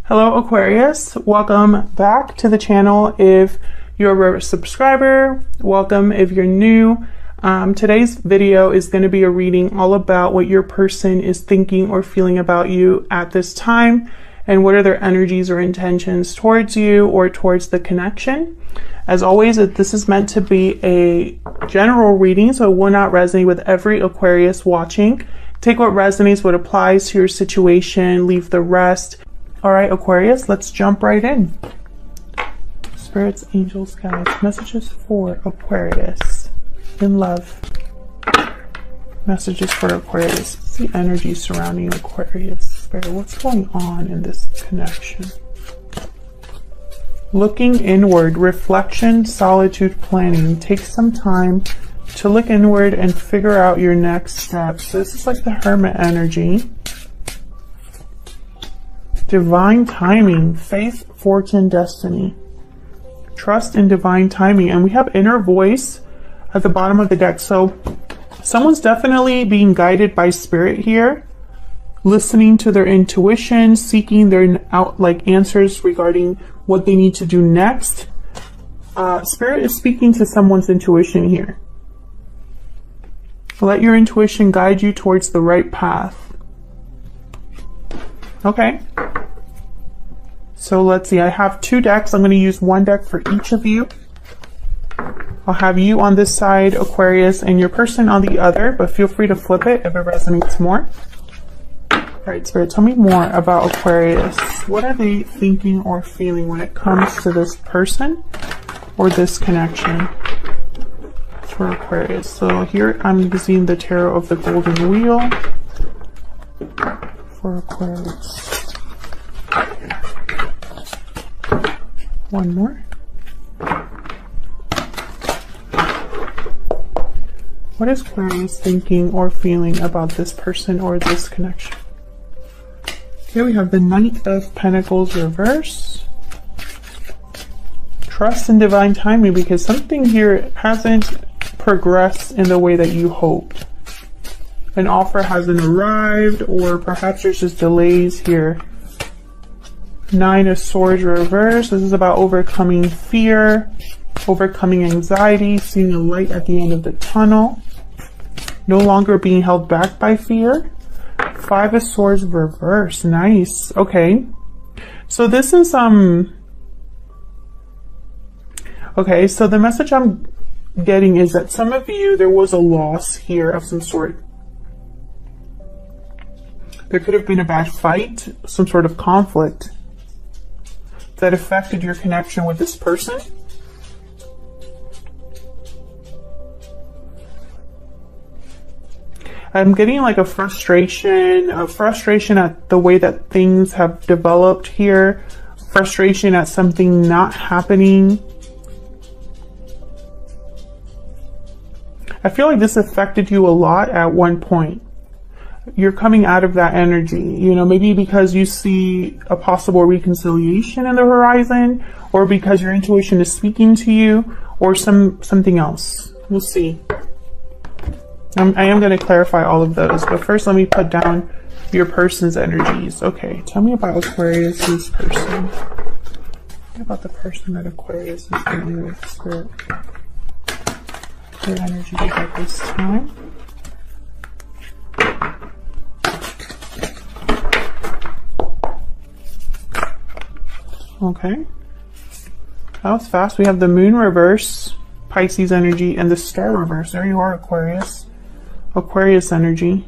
Hello Aquarius, welcome back to the channel. If you're a subscriber, welcome. If you're new, today's video is going to be a reading all about what your person is thinking or feeling about you at this time and what are their energies or intentions towards you or towards the connection. As always, this is meant to be a general reading, so it will not resonate with every Aquarius watching. Take what resonates, what applies to your situation, leave the rest. All right, Aquarius, let's jump right in. Spirits, angels, guides, messages for Aquarius in love. Messages for Aquarius. What's the energy surrounding Aquarius? Spirit, what's going on in this connection? Looking inward, reflection, solitude, planning. Take some time to look inward and figure out your next steps. So this is like the Hermit energy. Divine timing, faith, fortune, destiny. Trust in divine timing. And we have inner voice at the bottom of the deck. So someone's definitely being guided by spirit here, listening to their intuition, seeking their answers regarding what they need to do next. Spirit is speaking to someone's intuition here. Let your intuition guide you towards the right path. Okay. So let's see, I have two decks. I'm going to use one deck for each of you. I'll have you on this side, Aquarius, and your person on the other, but feel free to flip it if it resonates more. All right, Spirit, tell me more about Aquarius. What are they thinking or feeling when it comes to this person or this connection for Aquarius? So here I'm using the Tarot of the Golden Wheel for Aquarius. One more. What is Aquarius thinking or feeling about this person or this connection? Here we have the Knight of Pentacles reverse. Trust in divine timing, because something here hasn't progressed in the way that you hoped. An offer hasn't arrived, or perhaps there's just delays here. Nine of Swords reverse. This is about overcoming fear, overcoming anxiety, seeing a light at the end of the tunnel. No longer being held back by fear. Five of Swords reverse. Nice. Okay. So this is okay, so the message I'm getting is that some of you, there was a loss here of some sort. There could have been a bad fight, some sort of conflict that affected your connection with this person. I'm getting like a frustration at the way that things have developed here, frustration at something not happening. I feel like this affected you a lot at one point. You're coming out of that energy, you know, maybe because you see a possible reconciliation in the horizon, or because your intuition is speaking to you, or something else. We'll see. I am going to clarify all of those, but first let me put down your person's energies. Okay, tell me about Aquarius's person. What about the person that Aquarius is dealing with, Spirit? Their energy at this time. Okay. That was fast. We have the Moon reverse, Pisces energy, and the Star reverse. There you are, Aquarius. Aquarius energy.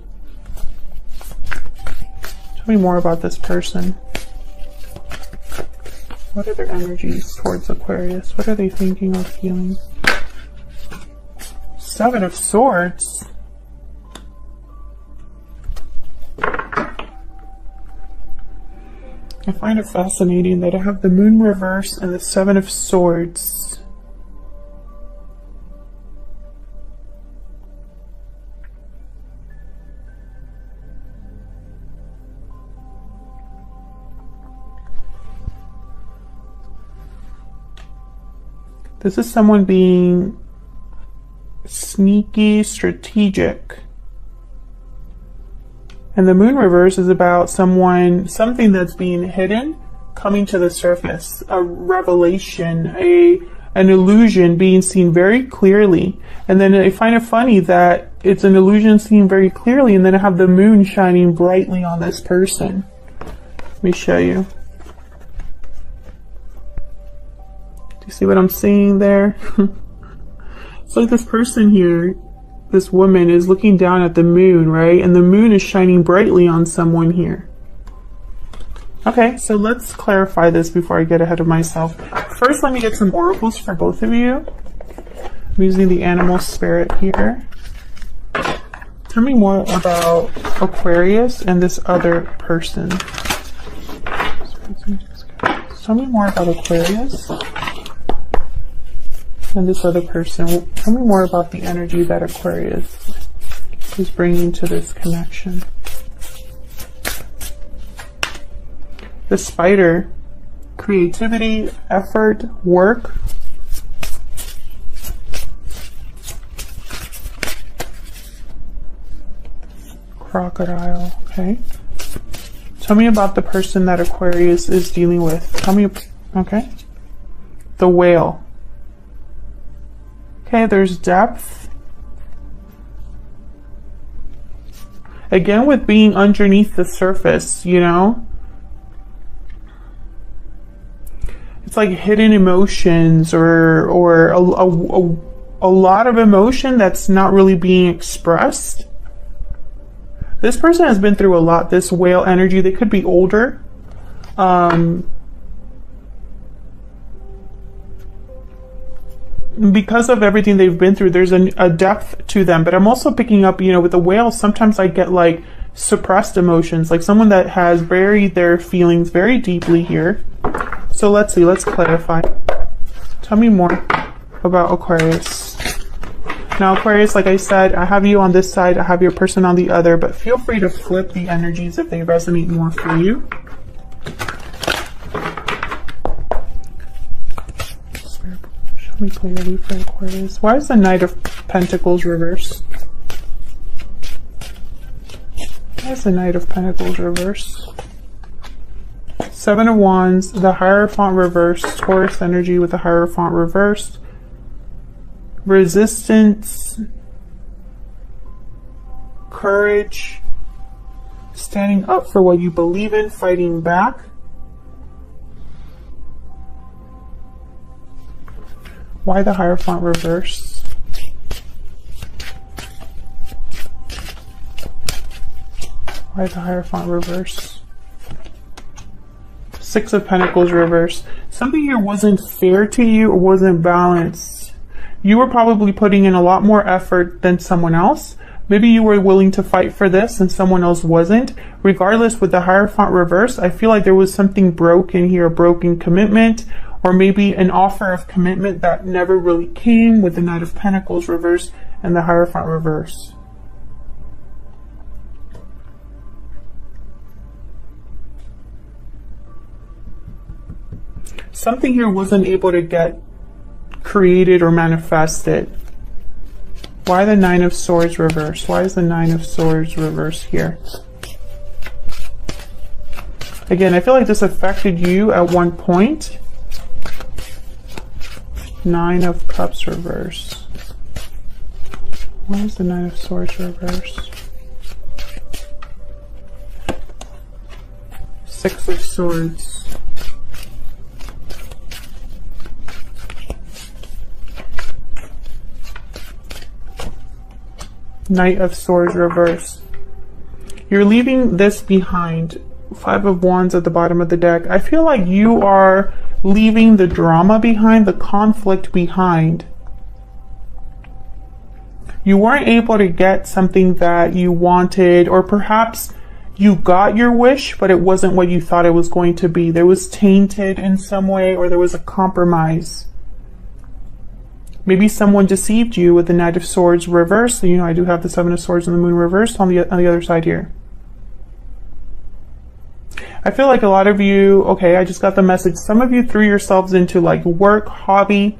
Tell me more about this person. What are their energies towards Aquarius? What are they thinking or feeling? Seven of Swords. I find it fascinating that I have the Moon reverse and the Seven of Swords. This is someone being sneaky, strategic. And the Moon reverse is about something that's being hidden, coming to the surface, a revelation, an illusion being seen very clearly. And then I find it funny that it's an illusion seen very clearly, and then I have the moon shining brightly on this person. Let me show you. Do you see what I'm seeing there? It's like this person here, this woman, is looking down at the moon, right? And the moon is shining brightly on someone here. Okay, so let's clarify this before I get ahead of myself. First, let me get some oracles for both of you. I'm using the animal spirit here. Tell me more about Aquarius and this other person. Tell me more about Aquarius and this other person. Tell me more about the energy that Aquarius is bringing to this connection. The spider, creativity, effort, work. Crocodile, okay. Tell me about the person that Aquarius is dealing with. Tell me, okay. The whale. Okay, there's depth. Again, with being underneath the surface, you know. It's like hidden emotions or a lot of emotion that's not really being expressed. This person has been through a lot, this whale energy. They could be older. Because of everything they've been through, there's a depth to them. But I'm also picking up, you know, with the whale, sometimes I get like suppressed emotions, like someone that has buried their feelings very deeply here. So let's see, let's clarify. Tell me more about Aquarius. Now, Aquarius, like I said, I have you on this side, I have your person on the other, but feel free to flip the energies if they resonate more for you. Show me clearly for Aquarius. Why is the Knight of Pentacles reversed? Why is the Knight of Pentacles reversed? Seven of Wands, the Hierophant reversed, Taurus energy with the Hierophant reversed. Resistance, courage, standing up for what you believe in, fighting back. Why the Hierophant reverse? Why the Hierophant reverse? Six of Pentacles reverse. Something here wasn't fair to you or wasn't balanced. You were probably putting in a lot more effort than someone else. Maybe you were willing to fight for this and someone else wasn't. Regardless, with the Hierophant reverse, I feel like there was something broken here, a broken commitment, or maybe an offer of commitment that never really came with the Knight of Pentacles reverse and the Hierophant reverse. Something here wasn't able to get created or manifested. Why the Nine of Swords reverse? Why is the Nine of Swords reverse here? Again, I feel like this affected you at one point. Nine of Cups reverse. Why is the Nine of Swords reverse? Six of Swords. Knight of Swords reverse. You're leaving this behind. Five of Wands at the bottom of the deck. I feel like you are leaving the drama behind, the conflict behind. You weren't able to get something that you wanted, or perhaps you got your wish, but it wasn't what you thought it was going to be. There was tainted in some way, or there was a compromise. Maybe someone deceived you with the Knight of Swords reversed. So, you know, I do have the Seven of Swords and the Moon reversed on the other side here. I feel like a lot of you, okay, I just got the message. Some of you threw yourselves into like work, hobby,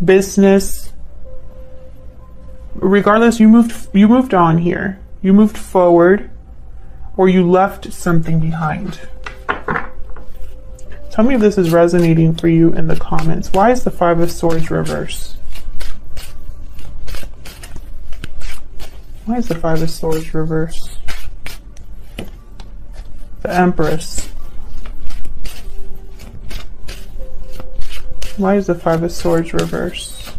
business. Regardless, you moved on here. You moved forward, or you left something behind. Tell me if this is resonating for you in the comments. Why is the Five of Swords reversed? Why is the Five of Swords reversed? The Empress. Why is the Five of Swords reversed?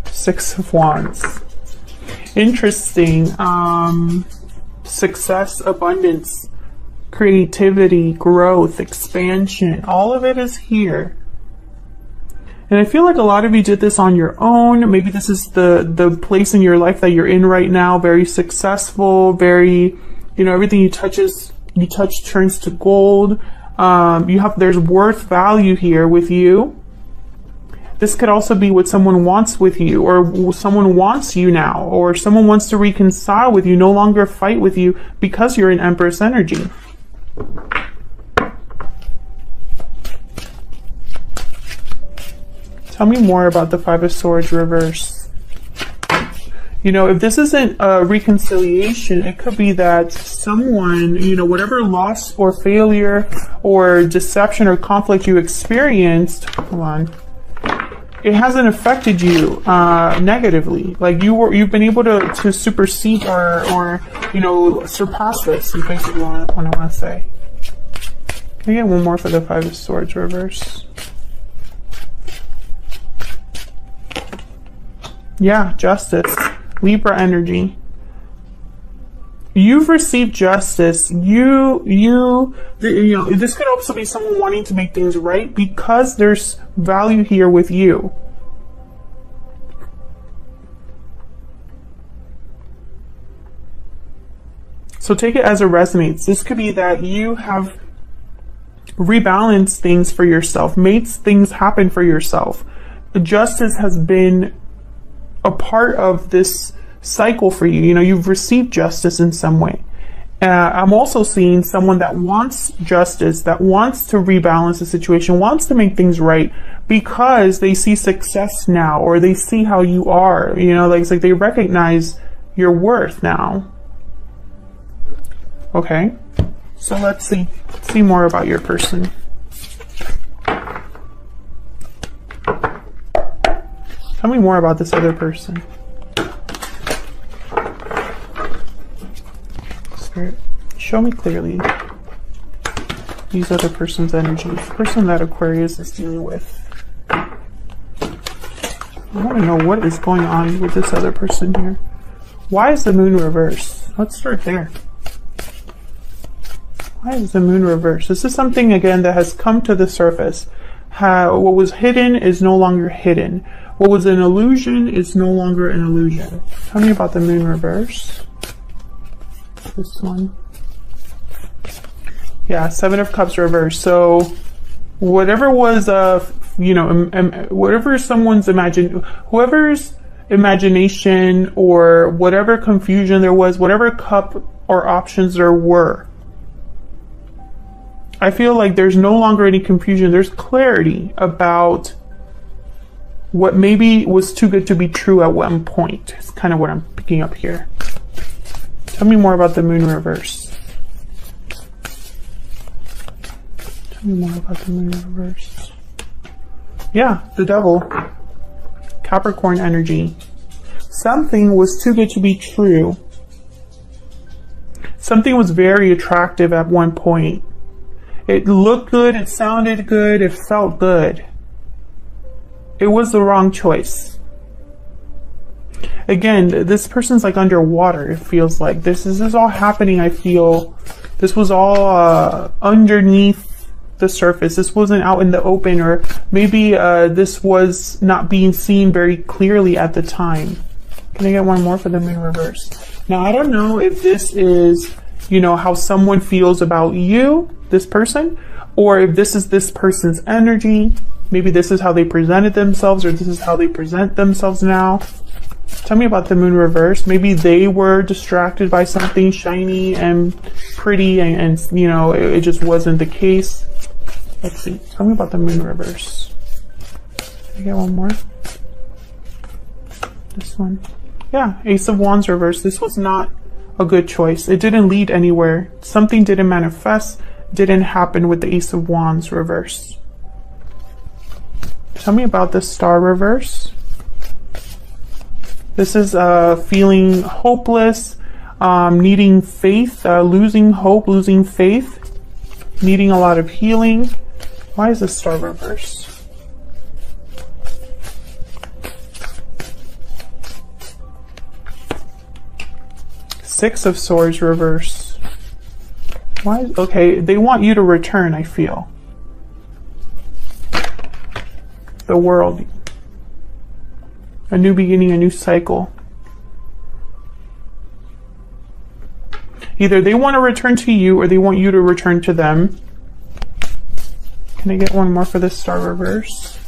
Six of Wands. Interesting. Success, abundance, creativity, growth, expansion. All of it is here. And I feel like a lot of you did this on your own. Maybe this is the place in your life that you're in right now. Very successful, very, you know, everything you touch turns to gold. There's worth value here with you. This could also be what someone wants with you, or someone wants you now, or someone wants to reconcile with you, no longer fight with you because you're in Empress energy. Tell me more about the Five of Swords reverse. You know, if this isn't a reconciliation, it could be that someone, you know, whatever loss or failure or deception or conflict you experienced, hold on, it hasn't affected you negatively. Like you've been able to supersede or you know, surpass this, is basically what I want to say. Can I get one more for the Five of Swords reverse? Yeah, justice. Libra energy. You've received justice. You know, this could also be someone wanting to make things right because there's value here with you. So take it as it resonates. This could be that you have rebalanced things for yourself, made things happen for yourself. The justice has been a part of this cycle for you. You know, you've received justice in some way. I'm also seeing someone that wants justice, that wants to rebalance the situation, wants to make things right because they see success now, or they see how you are. You know, like it's like they recognize your worth now. Okay, so let's see more about your person. Tell me more about this other person. Spirit, show me clearly these other person's energies. The person that Aquarius is dealing with. I want to know what is going on with this other person here. Why is the moon reversed? Let's start there. Why is the moon reversed? This is something, again, that has come to the surface. What was hidden is no longer hidden. What was an illusion is no longer an illusion. Tell me about the moon reverse. This one. Yeah, Seven of Cups reverse. So whatever was, you know, whatever someone's whoever's imagination or whatever confusion there was, whatever cup or options there were, I feel like there's no longer any confusion. There's clarity about what maybe was too good to be true at one point. It's kind of what I'm picking up here. Tell me more about the moon reverse. Tell me more about the moon reverse. Yeah, the devil. Capricorn energy. Something was too good to be true. Something was very attractive at one point. It looked good, it sounded good, it felt good. It was the wrong choice. Again, this person's like underwater, it feels like. This is all happening, I feel. This was all underneath the surface. This wasn't out in the open, or maybe this was not being seen very clearly at the time. Can I get one more for the moon reverse? Now, I don't know if this is, you know, how someone feels about you, this person, or if this is this person's energy. Maybe this is how they presented themselves, or this is how they present themselves now. Tell me about the moon reverse. Maybe they were distracted by something shiny and pretty, and you know, it just wasn't the case. Let's see. Tell me about the moon reverse. Can I get one more? This one. Yeah, Ace of Wands reverse. This was not a good choice. It didn't lead anywhere. Something didn't manifest. didn't happen with the Ace of Wands reverse. Tell me about the Star reverse. This is feeling hopeless, needing faith, losing hope, losing faith, needing a lot of healing. Why is the Star reverse? Six of Swords reverse. Why? Okay, they want you to return, I feel. The World. A new beginning, a new cycle. Either they want to return to you or they want you to return to them. Can I get one more for this Star reverse?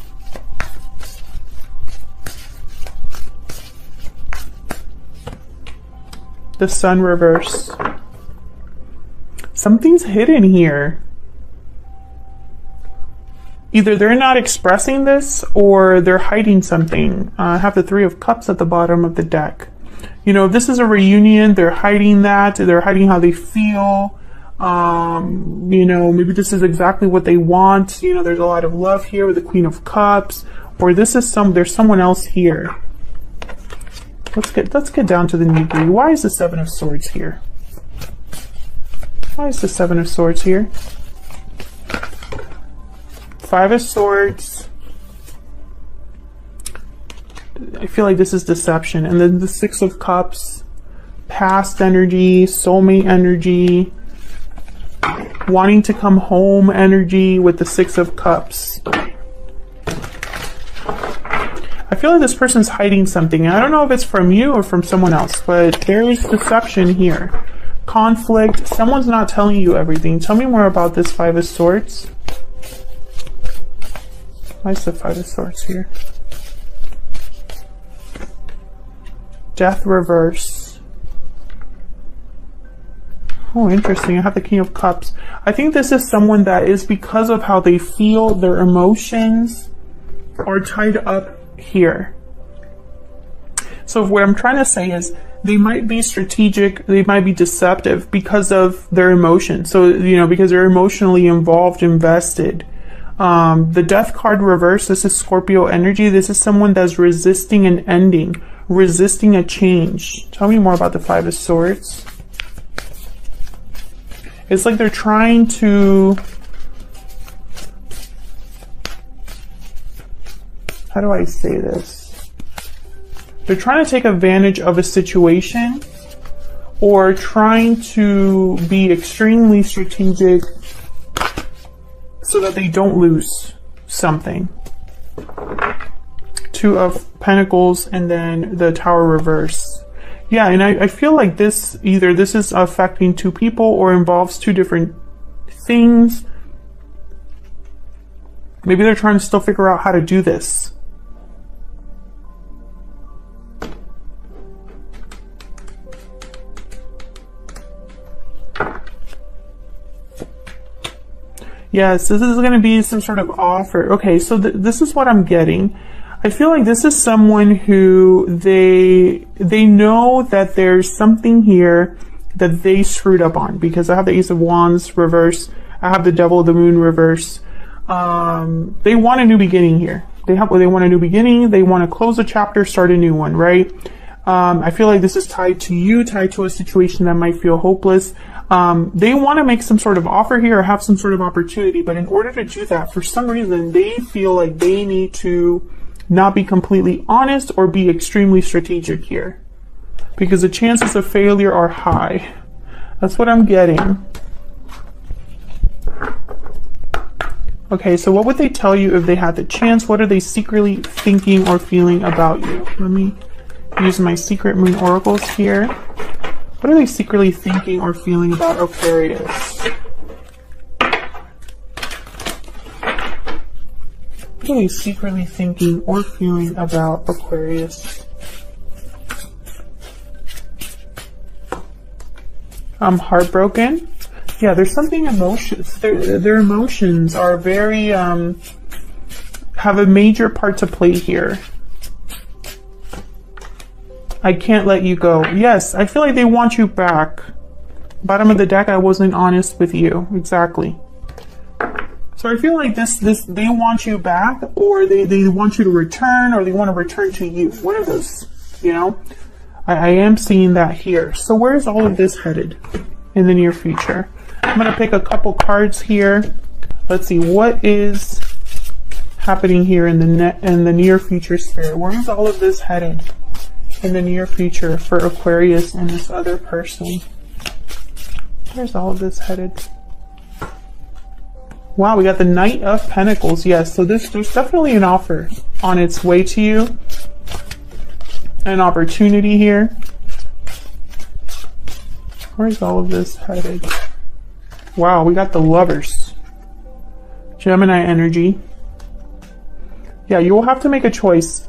The Sun reverse. Something's hidden here. Either they're not expressing this or they're hiding something. I have the Three of Cups at the bottom of the deck. You know, if this is a reunion, they're hiding that. They're hiding how they feel. You know, maybe this is exactly what they want. You know, there's a lot of love here with the Queen of Cups. Or this is there's someone else here. Let's get down to the nitty-gritty. Why is the Seven of Swords here? Why is the Seven of Swords here? Five of Swords. I feel like this is deception. And then the Six of Cups. Past energy, soulmate energy. Wanting to come home energy with the Six of Cups. I feel like this person's hiding something. I don't know if it's from you or from someone else, but there is deception here. Conflict. Someone's not telling you everything. Tell me more about this Five of Swords. Why is the Five of Swords here? Death reverse. Oh, interesting. I have the King of Cups. I think this is someone that is, because of how they feel, their emotions are tied up here. So what I'm trying to say is they might be strategic, they might be deceptive because of their emotions. So, you know, because they're emotionally involved, invested. The Death card reverse, this is Scorpio energy. This is someone that's resisting an ending, resisting a change. Tell me more about the Five of Swords. It's like they're trying to, how do I say this? They're trying to take advantage of a situation or trying to be extremely strategic so that they don't lose something. Two of Pentacles and then the Tower reverse. Yeah, and I feel like this, either this is affecting two people or involves two different things. Maybe they're trying to still figure out how to do this. Yes, this is going to be some sort of offer. Okay, so this is what I'm getting. I feel like this is someone who they know that there's something here that they screwed up on, because I have the Ace of Wands reverse. I have the Devil of the Moon reverse. They want a new beginning here. They want a new beginning. They want to close a chapter, start a new one, right? I feel like this is tied to you, tied to a situation that might feel hopeless. They want to make some sort of offer here or have some sort of opportunity, but in order to do that, for some reason, they feel like they need to not be completely honest or be extremely strategic here, because the chances of failure are high. That's what I'm getting. Okay, so what would they tell you if they had the chance? What are they secretly thinking or feeling about you? Let me use my secret moon oracles here. What are they secretly thinking or feeling about Aquarius? What are they secretly thinking or feeling about Aquarius? I'm heartbroken. Yeah, there's something emotions. Their emotions are very, have a major part to play here. I can't let you go. Yes, I feel like they want you back. Bottom of the deck, I wasn't honest with you. Exactly. So I feel like they want you back, or they want you to return, or they want to return to you. One of those, you know? I am seeing that here. So where's all of this headed in the near future? I'm going to pick a couple cards here. Let's see, what is happening here in the near future, Spirit? Where is all of this headed in the near future for Aquarius and this other person? Where's all of this headed? Wow, we got the Knight of Pentacles. Yes, so there's definitely an offer on its way to you. An opportunity here. Where's all of this headed? Wow, we got the Lovers. Gemini energy. Yeah, you will have to make a choice.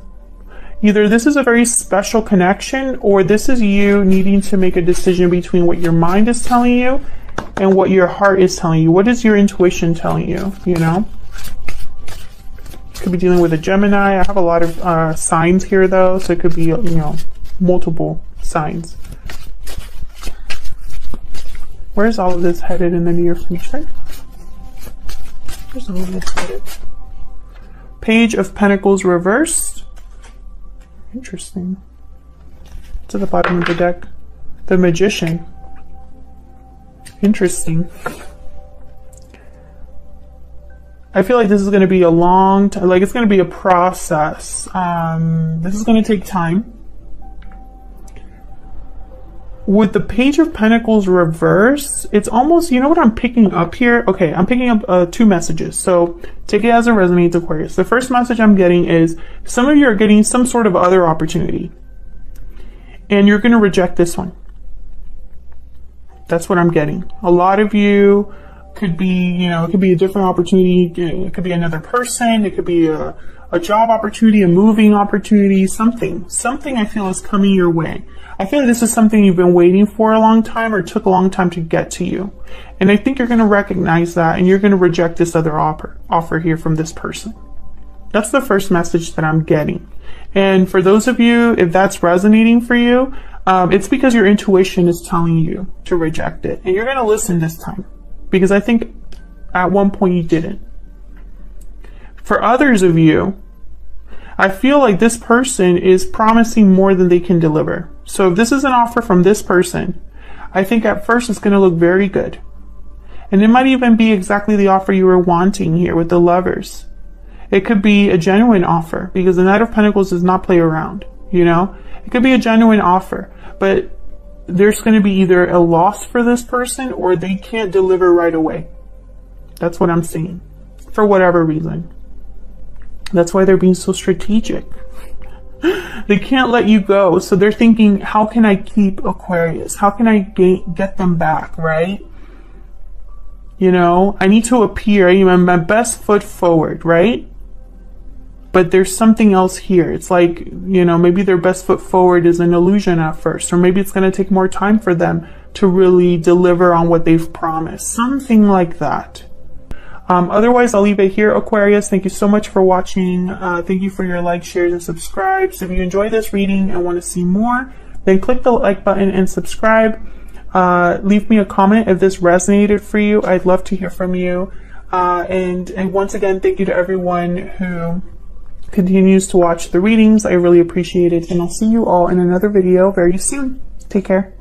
Either this is a very special connection, or this is you needing to make a decision between what your mind is telling you and what your heart is telling you. What is your intuition telling you, you know? Could be dealing with a Gemini. I have a lot of signs here, though, so it could be, you know, multiple signs. Where's all of this headed in the near future? Where's all of this headed? Page of Pentacles reversed. Interesting. To the bottom of the deck. The Magician. Interesting. I feel like this is going to be a long time, like it's going to be a process. This is going to take time. With the Page of Pentacles reverse, it's almost, you know what I'm picking up here? Okay, I'm picking up 2 messages. So take it as it resonates, Aquarius. The first message I'm getting is some of you are getting some sort of other opportunity, and you're going to reject this one. That's what I'm getting. A lot of you could be, you know, it could be a different opportunity. It could be another person. It could be a job opportunity, a moving opportunity, something I feel is coming your way. I feel like this is something you've been waiting for a long time, or took a long time to get to you. And I think you're going to recognize that, and you're going to reject this other offer here from this person. That's the first message that I'm getting. And for those of you, if that's resonating for you, it's because your intuition is telling you to reject it. And you're going to listen this time, because I think at one point you didn't. For others of you, I feel like this person is promising more than they can deliver. So if this is an offer from this person, I think at first it's going to look very good. And it might even be exactly the offer you were wanting here with the Lovers. It could be a genuine offer, because the Knight of Pentacles does not play around, you know? It could be a genuine offer, but there's going to be either a loss for this person, or they can't deliver right away. That's what I'm seeing, for whatever reason. That's why they're being so strategic. They can't let you go. So they're thinking, how can I keep Aquarius? How can I get them back, right? You know, I need to appear. I need my best foot forward, right? But there's something else here. It's like, you know, maybe their best foot forward is an illusion at first, or maybe it's going to take more time for them to really deliver on what they've promised. Something like that. Otherwise, I'll leave it here, Aquarius. Thank you so much for watching. Thank you for your likes, shares, and subscribes. If you enjoy this reading and want to see more, then click the like button and subscribe. Leave me a comment if this resonated for you. I'd love to hear from you. And once again, thank you to everyone who continues to watch the readings. I really appreciate it. And I'll see you all in another video very soon. Take care.